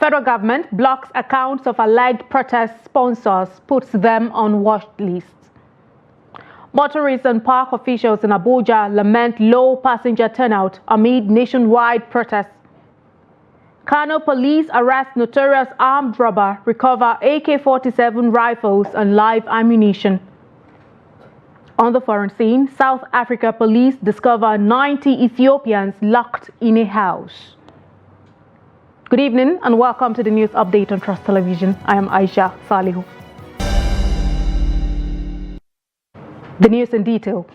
Federal government blocks accounts of alleged protest sponsors, puts them on watch lists. Motorists and park officials in Abuja lament low passenger turnout amid nationwide protests. Kano police arrest notorious armed robber, recover AK-47 rifles and live ammunition. On the foreign scene, South Africa police discover 90 Ethiopians locked in a house. Good evening and welcome to the news update on Trust Television. I am Aisha Salihu. The news in detail.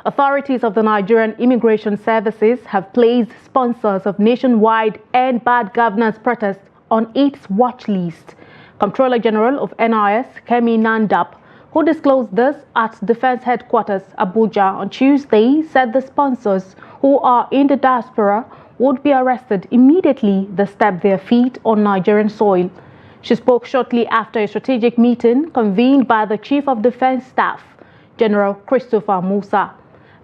Authorities of the Nigerian Immigration Services have placed sponsors of nationwide End Bad Governance protest on its watch list. Comptroller General of NIS, Kemi Nandap, who disclosed this at Defense Headquarters, Abuja on Tuesday, said the sponsors who are in the diaspora would be arrested immediately they step their feet on Nigerian soil. She spoke shortly after a strategic meeting convened by the Chief of Defense Staff, General Christopher Musa.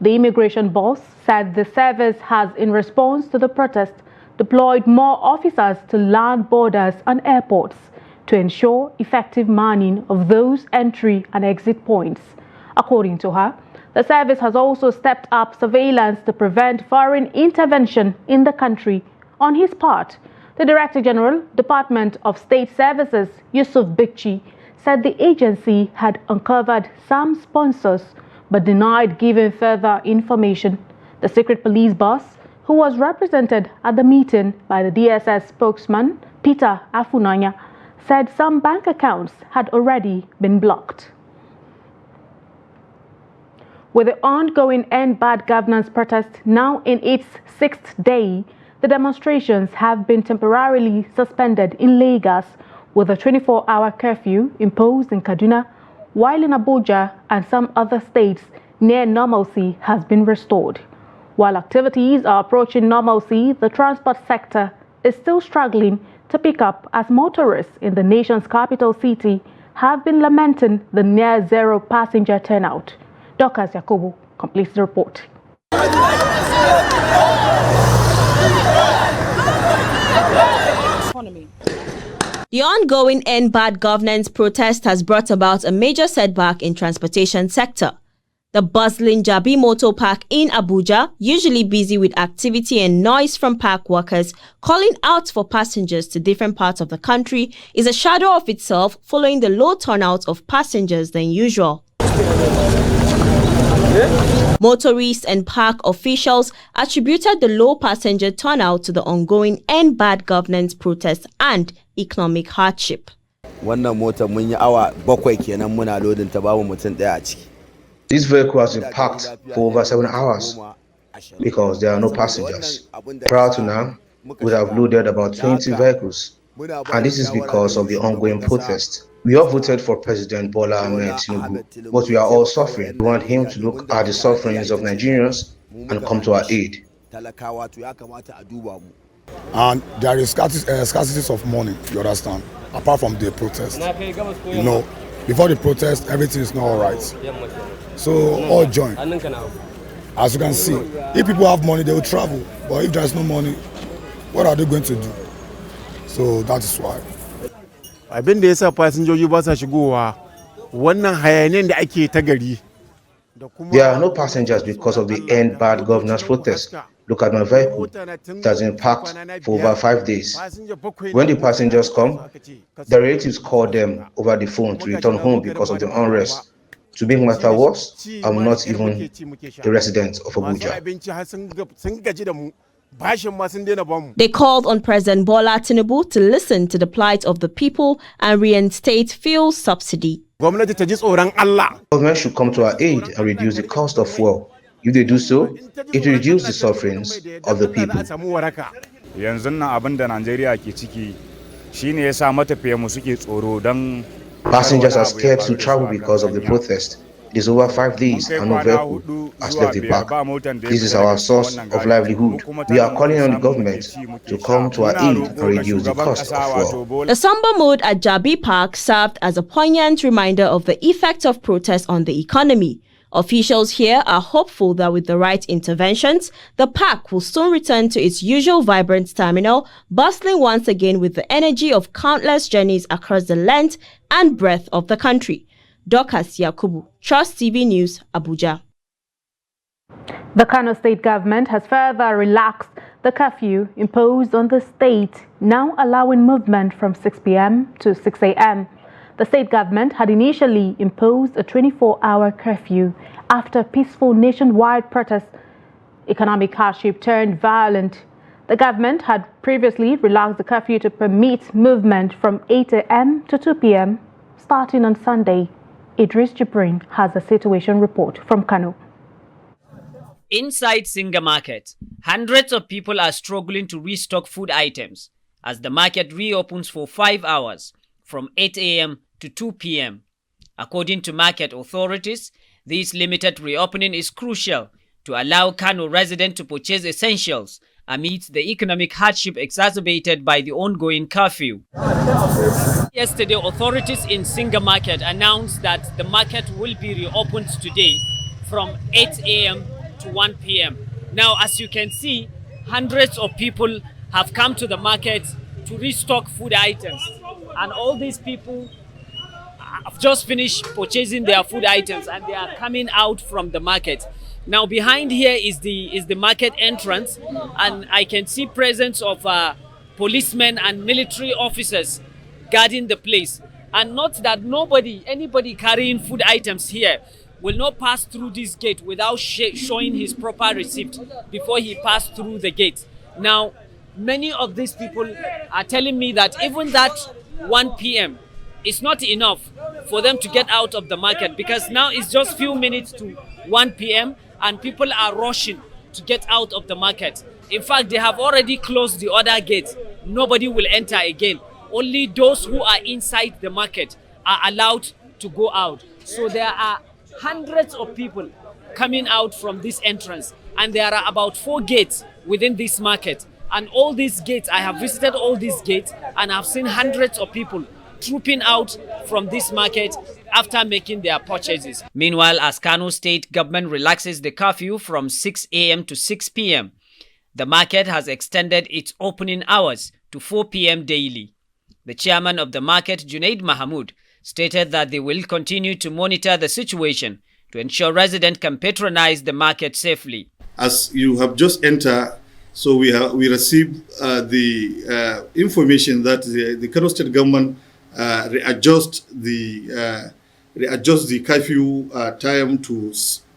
The immigration boss said the service has, in response to the protest, deployed more officers to land borders and airports to ensure effective manning of those entry and exit points. According to her, the service has also stepped up surveillance to prevent foreign intervention in the country. On his part, the Director General, Department of State Services, Yusuf Bikchi, said the agency had uncovered some sponsors but denied giving further information. The secret police boss, who was represented at the meeting by the DSS spokesman, Peter Afunanya, said some bank accounts had already been blocked. With the ongoing End Bad Governance protest now in its 6th day, the demonstrations have been temporarily suspended in Lagos with a 24-hour curfew imposed in Kaduna, while in Abuja and some other states, near normalcy has been restored. While activities are approaching normalcy, the transport sector is still struggling to pick up as motorists in the nation's capital city have been lamenting the near-zero passenger turnout. Dokas Yakubu completes the report. The ongoing End Bad Governance protest has brought about a major setback in transportation sector. The bustling Jabi Motor Park in Abuja, usually busy with activity and noise from park workers calling out for passengers to different parts of the country, is a shadow of itself following the low turnout of passengers than usual. Motorists and park officials attributed the low passenger turnout to the ongoing End Bad Governance protest and economic hardship. This vehicle has been parked for over 7 hours because there are no passengers. Prior to now, we have loaded about 20 vehicles, and this is because of the ongoing protest. We all voted for President Bola Tinubu, but we are all suffering. We want him to look at the sufferings of Nigerians and come to our aid. And there is scarcity of money, you understand, apart from the protest. You know, before the protest, everything is not all right. So all join. As you can see, if people have money, they will travel. But if there's no money, what are they going to do? So that is why. Abin da yasa fasinjoji ba sa shigowa wannan hayanin da ake ta gari. There are no passengers because of the End Bad Governance protest. Look at my vehicle. It has been parked for over 5 days. When the passengers come, the relatives call them over the phone to return home because of the unrest. To make matter worse, I'm not even a resident of Abuja. They called on President Bola Tinubu to listen to the plight of the people and reinstate fuel subsidy. Government should come to our aid and reduce the cost of fuel. If they do so, it will reduce the sufferings of the people. Passengers are scared to travel because of the protest. It is over 5 days and no vehicle has left the park. This is our source of livelihood. We are calling on the government to come to our aid and reduce the cost of fuel. The somber mood at Jabi Park served as a poignant reminder of the effect of protest on the economy. Officials here are hopeful that with the right interventions, the park will soon return to its usual vibrant terminal, bustling once again with the energy of countless journeys across the length and breadth of the country. Dorcas Yakubu, Trust TV News, Abuja. The Kano state government has further relaxed the curfew imposed on the state, now allowing movement from 6 p.m. to 6 a.m. The state government had initially imposed a 24-hour curfew after peaceful nationwide protests. Economic hardship turned violent. The government had previously relaxed the curfew to permit movement from 8 a.m. to 2 p.m. starting on Sunday. Idris Jibrin has a situation report from Kano. Inside Singa Market, hundreds of people are struggling to restock food items as the market reopens for 5 hours from 8 a.m. to 2 p.m. According to market authorities, this limited reopening is crucial to allow Kano residents to purchase essentials amidst the economic hardship exacerbated by the ongoing curfew. Yesterday, authorities in Singa Market announced that the market will be reopened today from 8 a.m. to 1 p.m. Now, as you can see, hundreds of people have come to the market to restock food items, and all these people have just finished purchasing their food items and they are coming out from the market. Now behind here is the market entrance, and I can see presence of policemen and military officers guarding the place. And note that anybody carrying food items here will not pass through this gate without showing his proper receipt before he passed through the gate. Now, many of these people are telling me that even that 1 p.m. is not enough for them to get out of the market, because now it's just few minutes to 1 p.m. and people are rushing to get out of the market. In fact, they have already closed the other gate. Nobody will enter again. Only those who are inside the market are allowed to go out. So there are hundreds of people coming out from this entrance, and there are about 4 gates within this market. And all these gates, I have visited all these gates and I've seen hundreds of people trooping out from this market after making their purchases. Meanwhile, as Kano state government relaxes the curfew from 6 a.m. to 6 p.m., the market has extended its opening hours to 4 p.m. daily. The chairman of the market, Junaid Mahmoud, stated that they will continue to monitor the situation to ensure residents can patronize the market safely. As you have just entered, so we received the information that the Kano state government readjust the curfew time to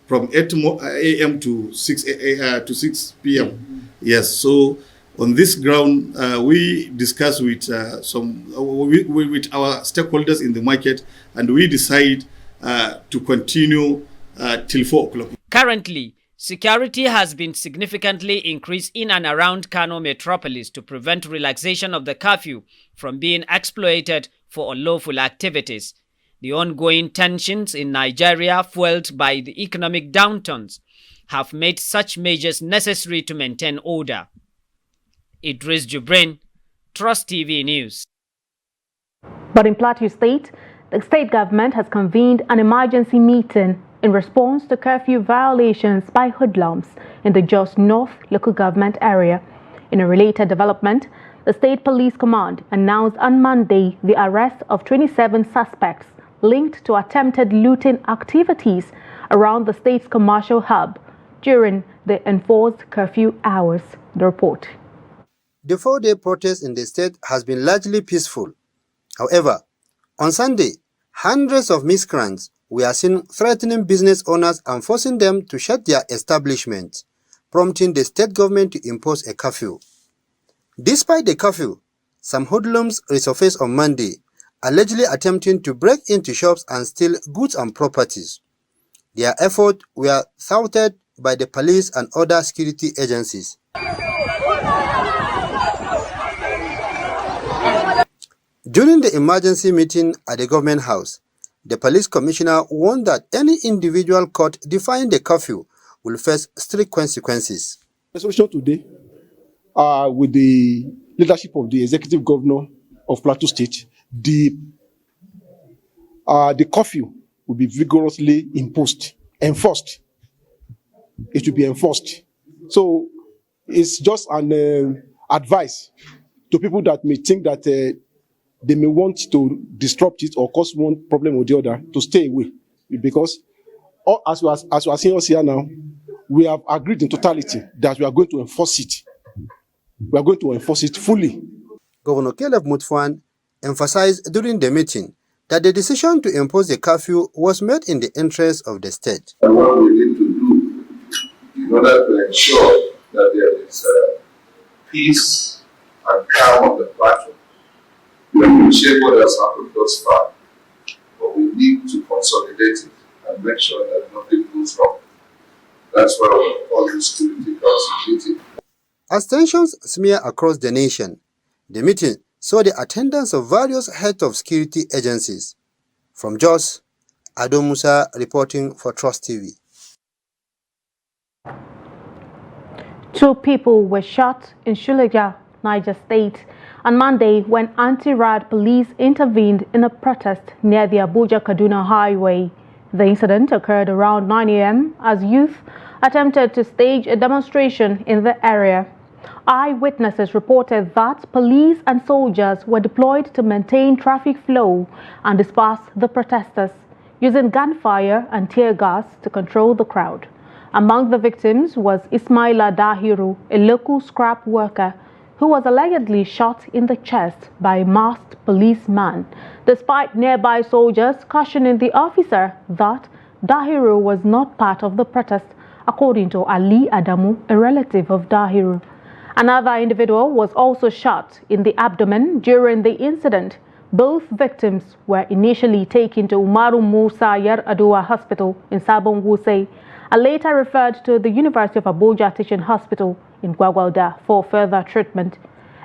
from 8 a.m. to 6 p.m. Yes, so on this ground, we discuss with with our stakeholders in the market, and we decide to continue till 4 o'clock. Currently, security has been significantly increased in and around Kano metropolis to prevent relaxation of the curfew from being exploited for unlawful activities. The ongoing tensions in Nigeria, fueled by the economic downturns, have made such measures necessary to maintain order. Idris Jibrin, Trust TV News. But in Plateau State, the state government has convened an emergency meeting in response to curfew violations by hoodlums in the Jos North local government area. In a related development, the State Police Command announced on Monday the arrest of 27 suspects linked to attempted looting activities around the state's commercial hub during the enforced curfew hours. The report. The 4-day protest in the state has been largely peaceful. However, on Sunday, hundreds of miscreants were seen threatening business owners and forcing them to shut their establishments, prompting the state government to impose a curfew. Despite the curfew, some hoodlums resurfaced on Monday, allegedly attempting to break into shops and steal goods and properties. Their efforts were thwarted by the police and other security agencies. During the emergency meeting at the government house, the police commissioner warned that any individual caught defying the curfew will face strict consequences. Resolution today, with the leadership of the executive governor of Plateau State, the curfew will be vigorously imposed enforced. It should be enforced. So it's just an advice to people that may think that they may want to disrupt it or cause one problem or the other to stay away. Because as we are seeing us here now, we have agreed in totality that we are going to enforce it. We are going to enforce it fully. Governor Caleb Mutfwang emphasized during the meeting that the decision to impose the curfew was made in the interest of the state. And what we need to do in order to ensure that there is peace and calm on the Plateau. We appreciate what has happened thus far, but we need to consolidate it and make sure that nothing goes wrong. That's why we call this Security Council meeting. As tensions smear across the nation, the meeting saw the attendance of various heads of security agencies. From Jos, Ado Musa reporting for Trust TV. 2 people were shot in Suleja, Niger State, on Monday when anti-riot police intervened in a protest near the Abuja-Kaduna highway. The incident occurred around 9 a.m. as youth attempted to stage a demonstration in the area. Eyewitnesses reported that police and soldiers were deployed to maintain traffic flow and disperse the protesters, using gunfire and tear gas to control the crowd. Among the victims was Ismaila Dahiru, a local scrap worker, who was allegedly shot in the chest by a masked policeman, despite nearby soldiers cautioning the officer that Dahiru was not part of the protest, according to Ali Adamu, a relative of Dahiru. Another individual was also shot in the abdomen during the incident. Both victims were initially taken to Umaru Musa Yar-Adua Hospital in Sabon Wuse and later referred to the University of Abuja Teaching Hospital in Gwagwalda for further treatment.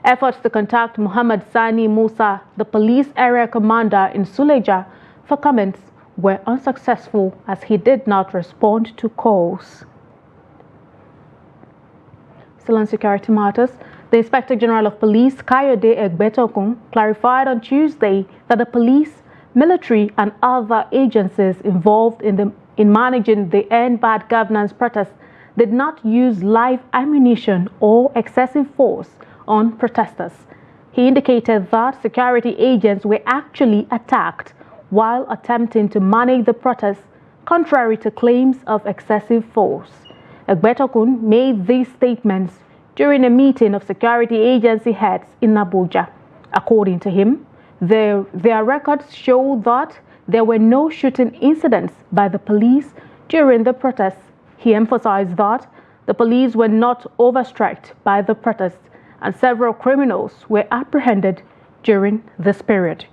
Efforts to contact Muhammad Sani Musa, the police area commander in Suleja, for comments were unsuccessful as he did not respond to calls. Still on security matters, the Inspector General of Police, Kayode Egbetokun, clarified on Tuesday that the police, military and other agencies involved in managing the End Bad Governance protest did not use live ammunition or excessive force on protesters. He indicated that security agents were actually attacked while attempting to manage the protest, contrary to claims of excessive force. Egbetokun made these statements during a meeting of security agency heads in Abuja. According to him, their records show that there were no shooting incidents by the police during the protests. He emphasized that the police were not overstretched by the protests and several criminals were apprehended during this period.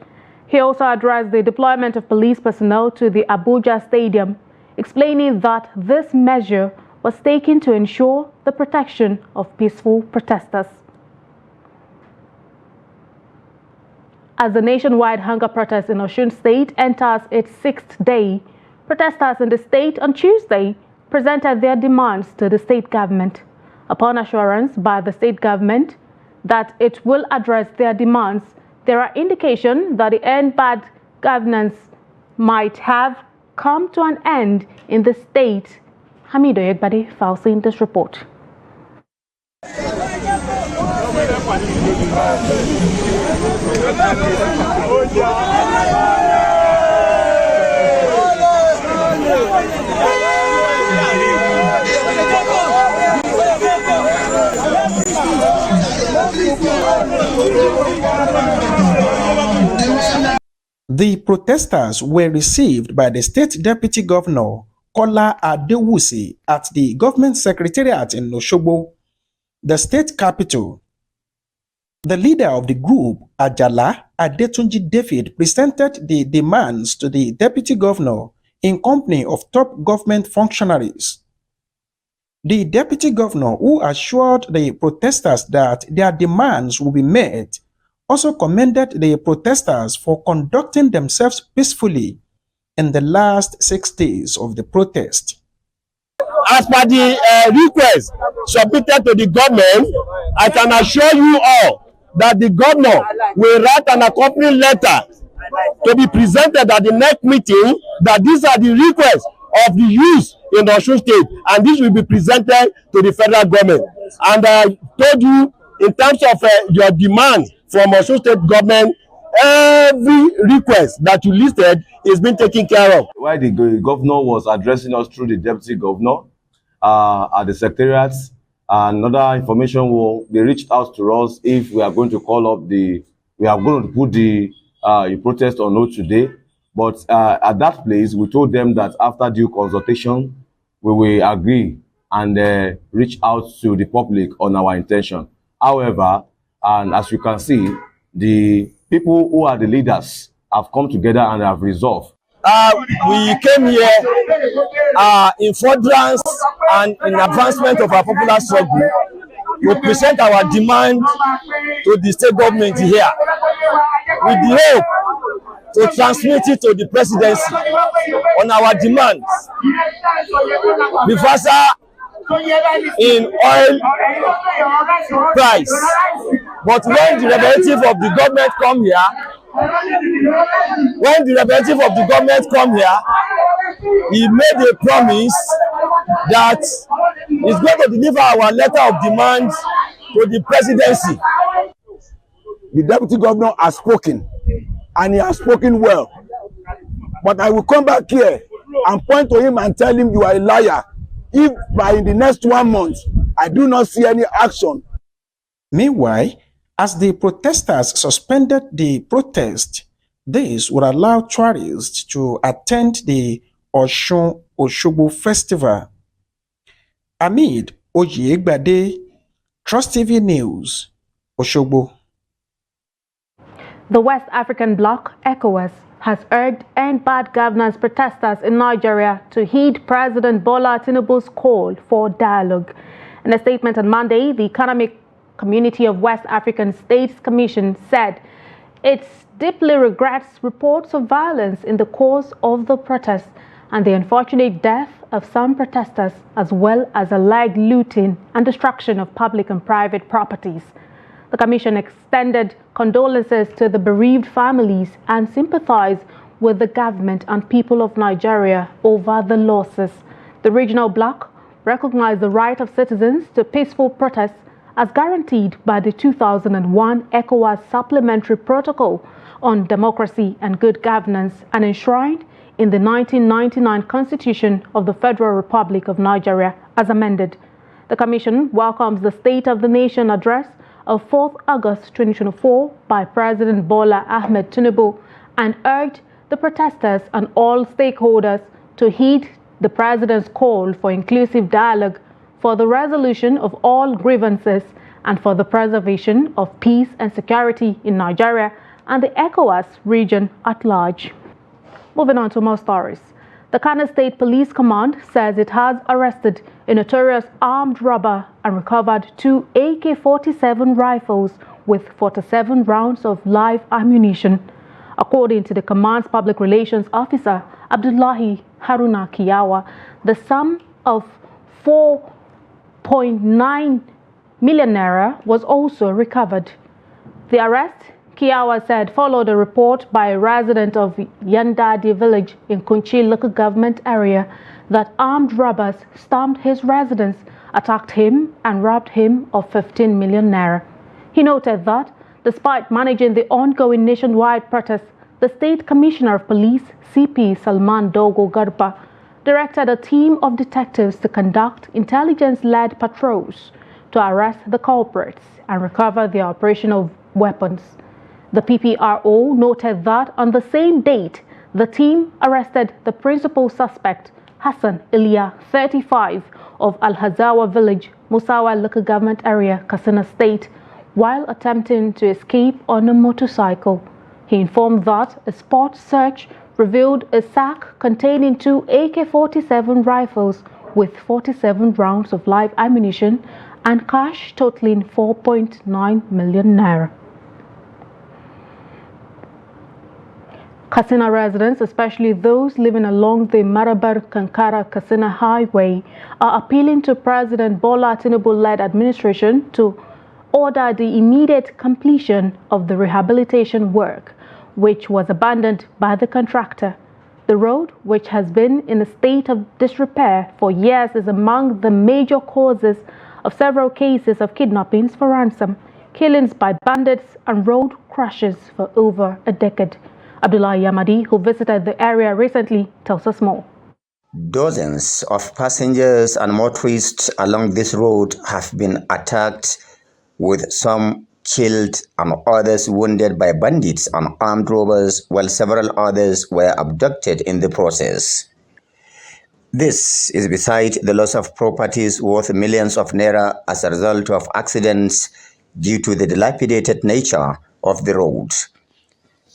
He also addressed the deployment of police personnel to the Abuja Stadium, explaining that this measure was taken to ensure the protection of peaceful protesters. As the nationwide hunger protest in Osun State enters its 6th day, protesters in the state on Tuesday presented their demands to the state government. Upon assurance by the state government that it will address their demands, there are indications that the End Bad Governance might have come to an end in the state. Hamido Yegbade files in this report. The protesters were received by the state deputy governor, Kola Adewusi, at the government secretariat in Osogbo, the state capital. The leader of the group, Ajala Adetunji David, presented the demands to the deputy governor in company of top government functionaries. The deputy governor, who assured the protesters that their demands will be met, also commended the protesters for conducting themselves peacefully in the last 6 days of the protest. As per the request submitted to the government, I can assure you all that the governor will write an accompanying letter to be presented at the next meeting, that these are the requests of the youth in the Osun state, and this will be presented to the federal government. And I told you, in terms of your demand from Osun state government, every request that you listed is being taken care of. While the governor was addressing us through the deputy governor at the secretariat, another information they reached out to us if we are going to call up we are going to put the protest on hold today. But at that place, we told them that after due consultation, we will agree and reach out to the public on our intention. However, and as you can see, the people who are the leaders have come together and have resolved. We came here in furtherance and in advancement of our popular struggle to present our demand to the state government here with the hope to transmit it to the presidency on our demands. Reversal in oil price. But when the representative of the government come here, he made a promise that he's going to deliver our letter of demand to the presidency. The deputy governor has spoken, and he has spoken well. But I will come back here and point to him and tell him you are a liar if by in the next 1 month I do not see any action. Meanwhile, as the protesters suspended the protest, this would allow tourists to attend the Osun Osogbo festival. Amid Oyegbade, Trust TV News, Osogbo. The West African bloc, ECOWAS, has urged end bad governance protesters in Nigeria to heed President Bola Tinubu's call for dialogue. In a statement on Monday, the Economic Community of West African States Commission said it deeply regrets reports of violence in the course of the protests and the unfortunate death of some protesters, as well as alleged looting and destruction of public and private properties. The Commission extended condolences to the bereaved families and sympathized with the government and people of Nigeria over the losses. The regional bloc recognized the right of citizens to peaceful protests as guaranteed by the 2001 ECOWAS Supplementary Protocol on Democracy and Good Governance and enshrined in the 1999 Constitution of the Federal Republic of Nigeria as amended. The Commission welcomes the State of the Nation address of 4th August 2024 by President Bola Ahmed Tinubu and urged the protesters and all stakeholders to heed the President's call for inclusive dialogue, for the resolution of all grievances, and for the preservation of peace and security in Nigeria and the ECOWAS region at large. Moving on to more stories. The Kano State Police Command says it has arrested a notorious armed robber and recovered 2 AK-47 rifles with 47 rounds of live ammunition. According to the command's public relations officer, Abdullahi Haruna Kiyawa, the sum of 4.9 million naira was also recovered. The arrest, Kiyawa said, followed a report by a resident of Yandadi village in Kunchi local government area that armed robbers stormed his residence, attacked him and robbed him of 15 million naira. He noted that despite managing the ongoing nationwide protests, the State Commissioner of Police, CP Salman Dogo Garba, directed a team of detectives to conduct intelligence-led patrols to arrest the culprits and recover their operational weapons. The PPRO noted that on the same date, the team arrested the principal suspect, Hassan Ilya, 35, of Al-Hazawa village, Musawa local government area, Katsina State, while attempting to escape on a motorcycle. He informed that a spot search revealed a sack containing 2 AK-47 rifles with 47 rounds of live ammunition and cash totaling 4.9 million naira. Katsina residents, especially those living along the Marabar-Kankara-Katsina highway, are appealing to President Bola Tinubu-led administration to order the immediate completion of the rehabilitation work, which was abandoned by the contractor. The road, which has been in a state of disrepair for years, is among the major causes of several cases of kidnappings for ransom, killings by bandits and road crashes for over a decade. Abdullahi Yamadi, who visited the area recently, tells us more. Dozens of passengers and motorists along this road have been attacked, with some killed and others wounded by bandits and armed robbers, while several others were abducted in the process. This is beside the loss of properties worth millions of naira as a result of accidents due to the dilapidated nature of the road.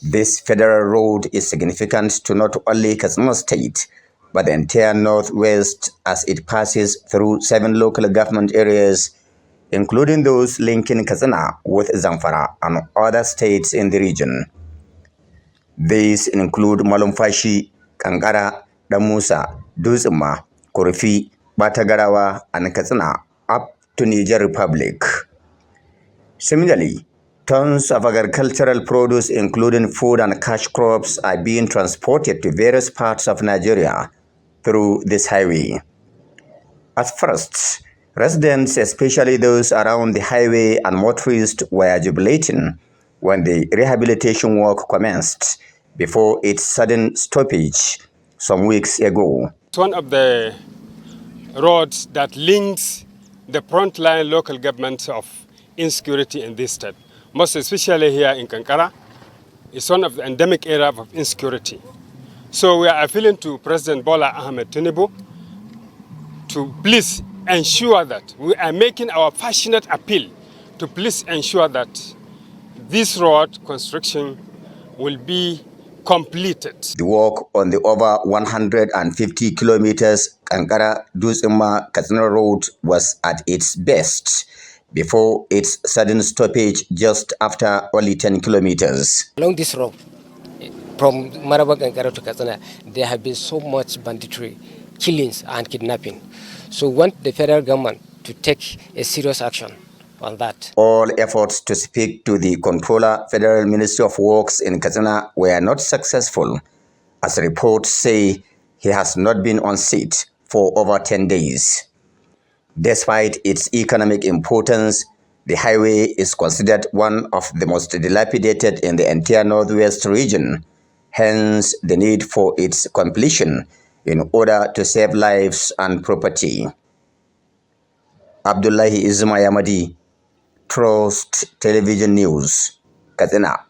This federal road is significant to not only Kano State, but the entire northwest, as it passes through 7 local government areas, including those linking Katsina with Zamfara and other states in the region. These include Malumfashi, Kankara, Damusa, Duzuma, Curfew, Batagarawa, and Katsina, up to Niger Republic. Similarly, tons of agricultural produce, including food and cash crops, are being transported to various parts of Nigeria through this highway. At first, residents, especially those around the highway and motorists, were jubilating when the rehabilitation work commenced before its sudden stoppage some weeks ago. It's one of the roads that links the frontline local governments of insecurity in this state, most especially here in Kankara. It's one of the endemic areas of insecurity. So we are appealing to President Bola Ahmed Tinubu to please ensure that we are making our passionate appeal to please ensure that this road construction will be completed. The work on the over 150 kilometers Kankara-Dusima-Katsina road was at its best before its sudden stoppage just after only 10 kilometers. Along this road, from Maraba Kankara to Katsina, there have been so much banditry, killings and kidnapping. So we want the federal government to take a serious action on that. All efforts to speak to the controller, Federal Ministry of Works in Katsina, were not successful, as reports say he has not been on seat for over 10 days. Despite its economic importance, the highway is considered one of the most dilapidated in the entire northwest region, hence the need for its completion in order to save lives and property. Abdullahi Yamadi, Trust Television News, Katsina.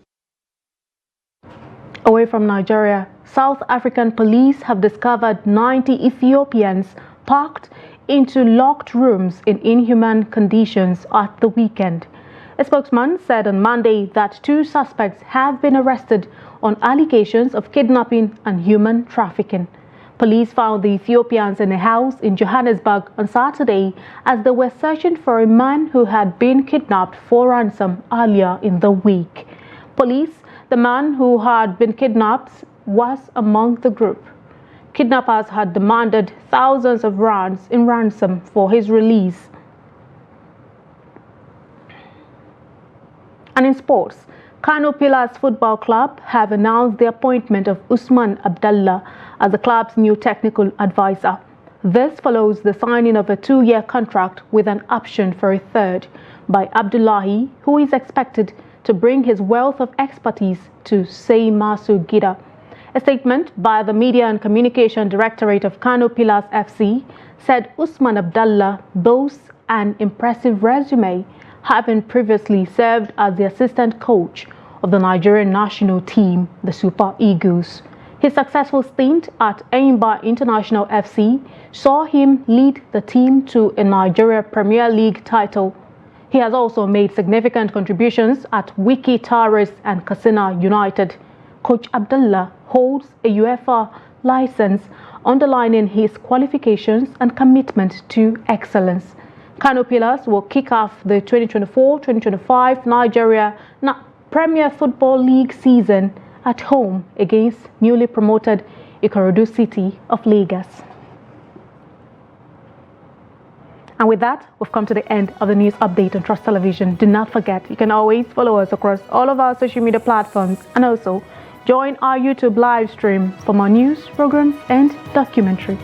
Away from Nigeria, South African police have discovered 90 Ethiopians packed into locked rooms in inhuman conditions at the weekend. A spokesman said on Monday that 2 suspects have been arrested on allegations of kidnapping and human trafficking. Police found the Ethiopians in a house in Johannesburg on Saturday as they were searching for a man who had been kidnapped for ransom earlier in the week. The man who had been kidnapped was among the group. Kidnappers had demanded thousands of rands in ransom for his release. And in sports, Kano Pillars Football Club have announced the appointment of Usman Abdullah as the club's new technical advisor. This follows the signing of a 2-year contract with an option for a third by Abdullahi, who is expected to bring his wealth of expertise to Seimasu Gida. A statement by the Media and Communication Directorate of Kano Pillars FC said Usman Abdullah boasts an impressive resume, having previously served as the assistant coach of the Nigerian national team, the Super Eagles. His successful stint at Enyimba International FC saw him lead the team to a Nigeria Premier League title. He has also made significant contributions at Wiki Taurus and Katsina United. Coach Abdullah holds a UEFA license, underlining his qualifications and commitment to excellence. Kano Pillars will kick off the 2024-2025 Nigeria Premier Football League season at home against newly promoted Ikorodu City of Lagos. And with that, we've come to the end of the news update on Trust Television. Do not forget, you can always follow us across all of our social media platforms and also Join our YouTube live stream for more news, programs, and documentaries.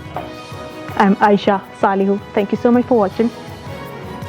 I'm Aisha Salihu. Thank you so much for watching.